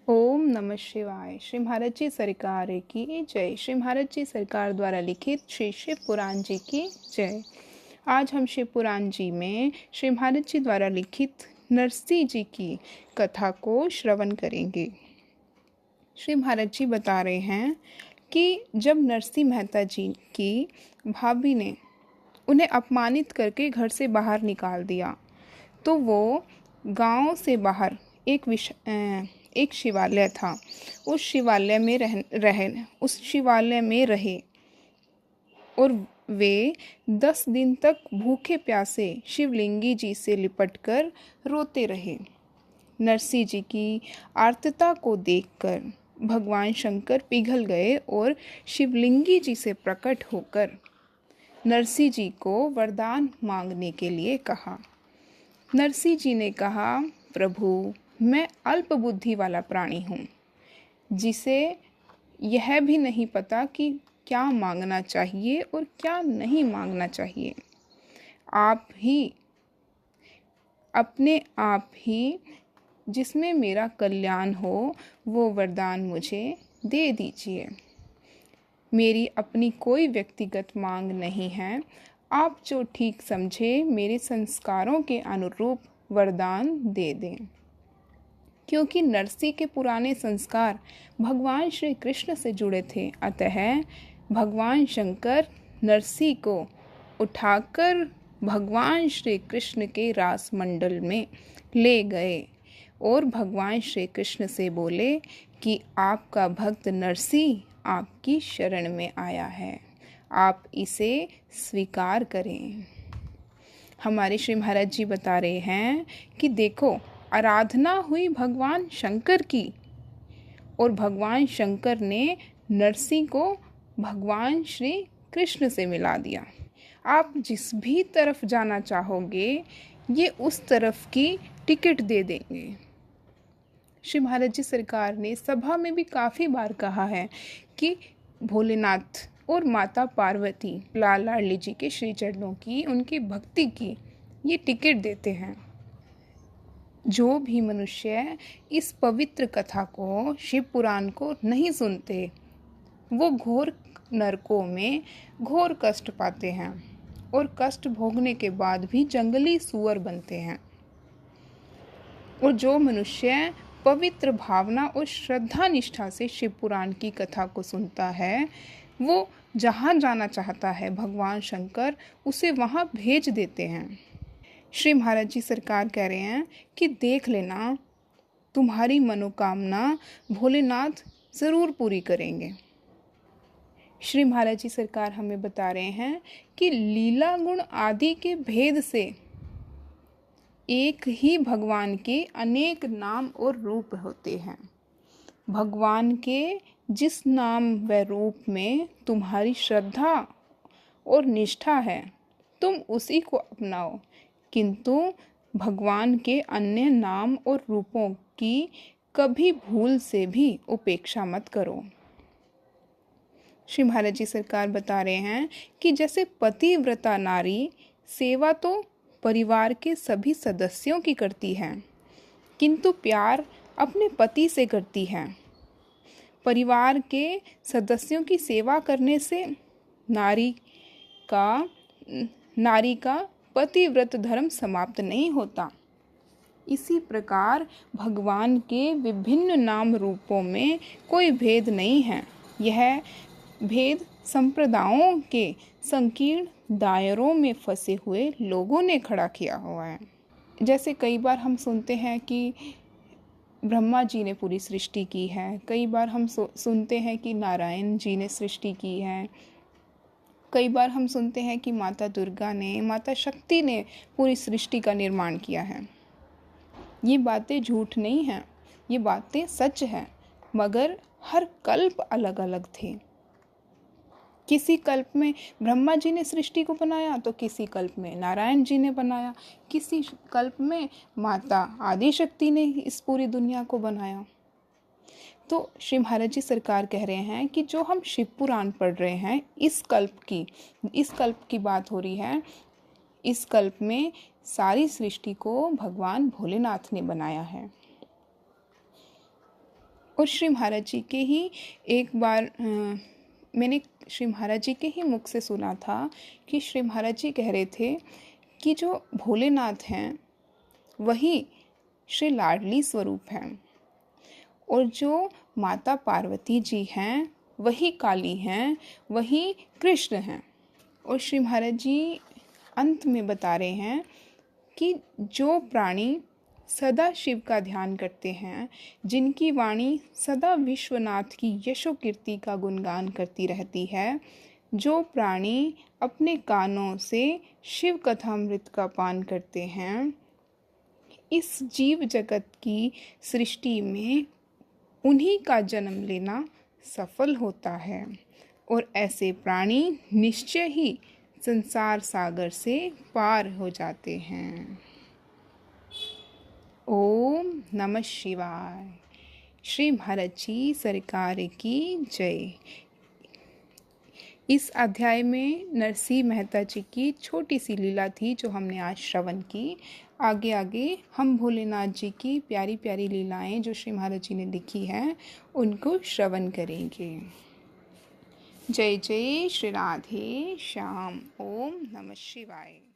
ओम नमः शिवाय। श्री महाराज जी सरकार की जय। श्री महाराज जी सरकार द्वारा लिखित श्री शिव पुराण जी की जय। आज हम शिव पुराण जी में श्री महाराज जी द्वारा लिखित नरसिंह जी की कथा को श्रवण करेंगे। श्री महाराज जी बता रहे हैं कि जब नरसिंह मेहता जी की भाभी ने उन्हें अपमानित करके घर से बाहर निकाल दिया, तो वो गांव से बाहर एक शिवालय था। उस शिवालय में रहे और वे 10 दिन तक भूखे प्यासे शिवलिंगी जी से लिपटकर रोते रहे। नरसिंह जी की आर्तता को देखकर भगवान शंकर पिघल गए और शिवलिंगी जी से प्रकट होकर नरसिंह जी को वरदान मांगने के लिए कहा। नरसिंह जी ने कहा, प्रभु, मैं अल्प बुद्धि वाला प्राणी हूँ, जिसे यह भी नहीं पता कि क्या मांगना चाहिए और क्या नहीं मांगना चाहिए। आप ही, अपने आप ही जिसमें मेरा कल्याण हो, वो वरदान मुझे दे दीजिए। मेरी अपनी कोई व्यक्तिगत मांग नहीं है। आप जो ठीक समझे मेरे संस्कारों के अनुरूप वरदान दे दें। क्योंकि नरसिंह के पुराने संस्कार भगवान श्री कृष्ण से जुड़े थे, अतः भगवान शंकर नरसिंह को उठाकर भगवान श्री कृष्ण के रास मंडल में ले गए और भगवान श्री कृष्ण से बोले कि आपका भक्त नरसिंह आपकी शरण में आया है, आप इसे स्वीकार करें। हमारे श्री महाराज जी बता रहे हैं कि देखो, आराधना हुई भगवान शंकर की और भगवान शंकर ने नरसिंह को भगवान श्री कृष्ण से मिला दिया। आप जिस भी तरफ जाना चाहोगे, ये उस तरफ की टिकट दे देंगे। श्री महाराज जी सरकार ने सभा में भी काफ़ी बार कहा है कि भोलेनाथ और माता पार्वती लाल लाडली जी के श्री चरणों की, उनकी भक्ति की ये टिकट देते हैं। जो भी मनुष्य इस पवित्र कथा को, शिव पुराण को नहीं सुनते, वो घोर नरकों में घोर कष्ट पाते हैं और कष्ट भोगने के बाद भी जंगली सूअर बनते हैं। और जो मनुष्य पवित्र भावना और श्रद्धा निष्ठा से शिव पुराण की कथा को सुनता है, वो जहाँ जाना चाहता है भगवान शंकर उसे वहाँ भेज देते हैं। श्री महाराज जी सरकार कह रहे हैं कि देख लेना, तुम्हारी मनोकामना भोलेनाथ ज़रूर पूरी करेंगे। श्री महाराज जी सरकार हमें बता रहे हैं कि लीला गुण आदि के भेद से एक ही भगवान के अनेक नाम और रूप होते हैं। भगवान के जिस नाम व रूप में तुम्हारी श्रद्धा और निष्ठा है, तुम उसी को अपनाओ, किंतु भगवान के अन्य नाम और रूपों की कभी भूल से भी उपेक्षा मत करो। श्री महाराज जी सरकार बता रहे हैं कि जैसे पतिव्रता नारी सेवा तो परिवार के सभी सदस्यों की करती है, किंतु प्यार अपने पति से करती है। परिवार के सदस्यों की सेवा करने से नारी का पतिव्रत धर्म समाप्त नहीं होता। इसी प्रकार भगवान के विभिन्न नाम रूपों में कोई भेद नहीं है। यह भेद संप्रदायों के संकीर्ण दायरों में फंसे हुए लोगों ने खड़ा किया हुआ है। जैसे कई बार हम सुनते हैं कि ब्रह्मा जी ने पूरी सृष्टि की है, कई बार हम सुनते हैं कि नारायण जी ने सृष्टि की है, कई बार हम सुनते हैं कि माता दुर्गा ने, माता शक्ति ने पूरी सृष्टि का निर्माण किया है। ये बातें झूठ नहीं हैं, ये बातें सच हैं, मगर हर कल्प अलग अलग थे। किसी कल्प में ब्रह्मा जी ने सृष्टि को बनाया तो किसी कल्प में नारायण जी ने बनाया, किसी कल्प में माता आदि शक्ति ने इस पूरी दुनिया को बनाया। तो श्री महाराज जी सरकार कह रहे हैं कि जो हम शिव पुराण पढ़ रहे हैं, इस कल्प की बात हो रही है। इस कल्प में सारी सृष्टि को भगवान भोलेनाथ ने बनाया है। और श्री महाराज जी के ही एक बार मैंने श्री महाराज जी के ही मुख से सुना था कि श्री महाराज जी कह रहे थे कि जो भोलेनाथ हैं वही श्री लाडली स्वरूप हैं और जो माता पार्वती जी हैं वही काली हैं, वही कृष्ण हैं। और श्री महाराज जी अंत में बता रहे हैं कि जो प्राणी सदा शिव का ध्यान करते हैं, जिनकी वाणी सदा विश्वनाथ की यशो कीर्ति का गुणगान करती रहती है, जो प्राणी अपने कानों से शिव कथामृत का पान करते हैं, इस जीव जगत की सृष्टि में उन्हीं का जन्म लेना सफल होता है और ऐसे प्राणी निश्चय ही संसार सागर से पार हो जाते हैं। ओम नमः शिवाय। श्री महाराज जी सरकार की जय। इस अध्याय में नरसिंह मेहता जी की छोटी सी लीला थी जो हमने आज श्रवण की। आगे आगे हम भोलेनाथ जी की प्यारी प्यारी लीलाएं जो श्री महाराज जी ने लिखी हैं उनको श्रवण करेंगे। जय जय श्री राधे श्याम। ओम नमः शिवाय।